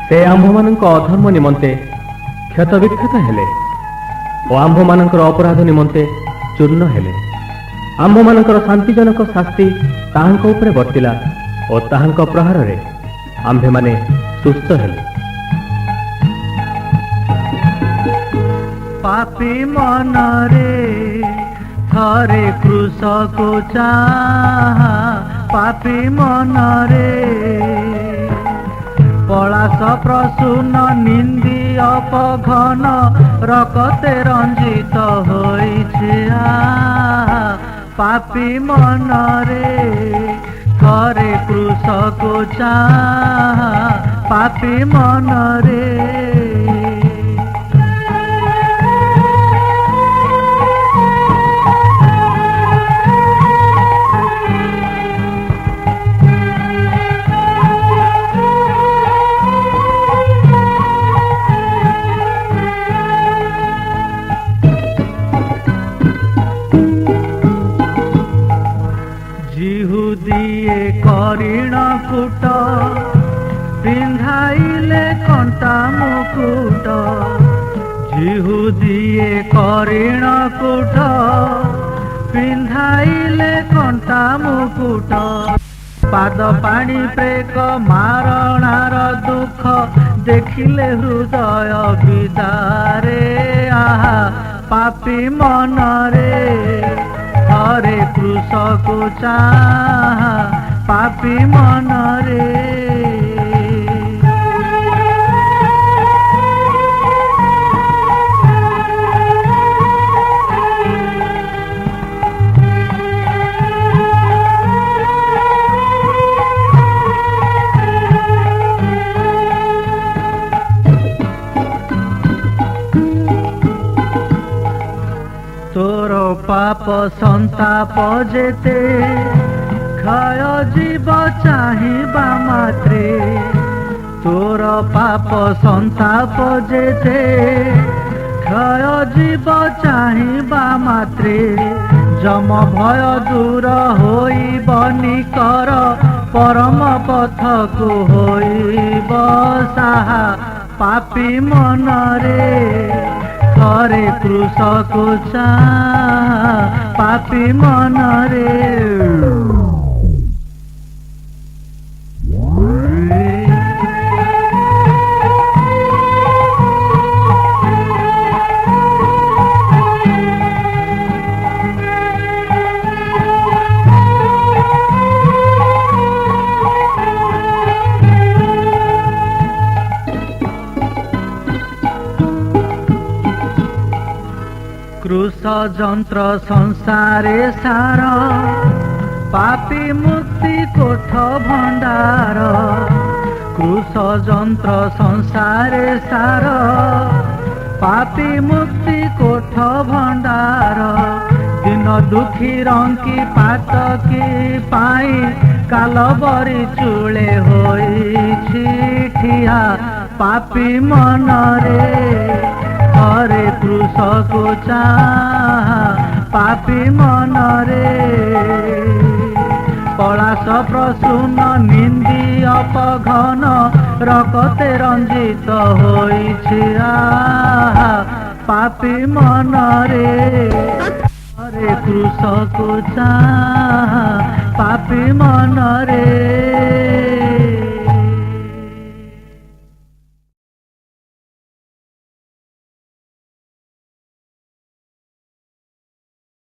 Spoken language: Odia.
ସେ ଆମ୍ଭମାନଙ୍କ ଅଧର୍ମ ନିମନ୍ତେ କ୍ଷତ ବିକ୍ଷତ ହେଲେ ଓ ଆମ୍ଭମାନଙ୍କର ଅପରାଧ ନିମନ୍ତେ ଚୂର୍ଣ୍ଣ ହେଲେ। ଆମ୍ଭମାନଙ୍କର ଶାନ୍ତିଜନକ ଶାସ୍ତି ତାହାଙ୍କ ଉପରେ ବର୍ତ୍ତିଲା ଓ ତାହାଙ୍କ ପ୍ରହାରରେ ଆମ୍ଭେମାନେ ସୁସ୍ଥ ହେଲେ। ପାପୀ ମନରେ ଥରେ କୃଷକୁ ଚାହା, ପାପୀ ମନରେ ପଳାଶ ପ୍ରସୂନ ନିନ୍ଦି ଅପଘନ ରକତେ ରଞ୍ଜିତ ହୋଇଛି। ପାପୀ ମନରେ ଥରେ କୃଷକୁ ଚାହା, ପାପୀ ମନରେ ଜିହୁଦିଏ କରିଣ କୁଟ ପିନ୍ଧାଇଲେ କଣ୍ଟା ମୁକୁଟ, ଜିହୁଦିଏ କରିଣ କୁଟ ପିନ୍ଧାଇଲେ କଣ୍ଟା ମୁକୁଟ। ପାଦ ପାଣି ପ୍ରେକ ମାରଣାର ଦୁଃଖ ଦେଖିଲେ ହୃଦୟ ବିଦାରେ। ପାପୀ ମନରେ ଥରେ କୃଷକୁ ଚାହା, ପାପୀ ମନରେ ତୋର ପାପ ସନ୍ତାପ ଯେତେ କ୍ଷୟ ଯିବ ଚାହିଁବା ମାତ୍ରେ, ତୋର ପାପ ସନ୍ତାପ ଯେତେ କ୍ଷୟ ଯିବ ଚାହିଁବା ମାତ୍ରେ। ଯମ ଭୟ ଦୂର ହୋଇବ ନିକର, ପରମ ପଥକୁ ହୋଇବ ସାହା। ପାପୀ ମନରେ ଥରେ କୃଷକୁ ଚାହା, ପାପୀ ମନରେ କୃଷ ଯନ୍ତ୍ର ସଂସାରେ ସାର, ପାପୀ ମୁକ୍ତି କୋଠ ଭଣ୍ଡାର। କୃଷ ଯନ୍ତ୍ର ସଂସାରେ ସାର, ପାପୀ ମୁକ୍ତି କୋଠ ଭଣ୍ଡାର। ଦିନ ଦୁଃଖୀ ରଙ୍କି ପାତକୀ ପାଇଁ କାଲବରୀ ଚୂଳେ ହୋଇଛି ଠିଆ। ପାପୀ ମନରେ ଥରେ କୃଷକୁ ଚାହା, ପାପୀ ମନରେ ପଳାଶ ପ୍ରସୂନ ନିନ୍ଦି ଅପଘନ ରକତେ ରଞ୍ଜିତ ହୋଇଛି। ପାପୀ ମନରେ ଥରେ କୃଷକୁ ଚାହା, ପାପୀ ମନରେ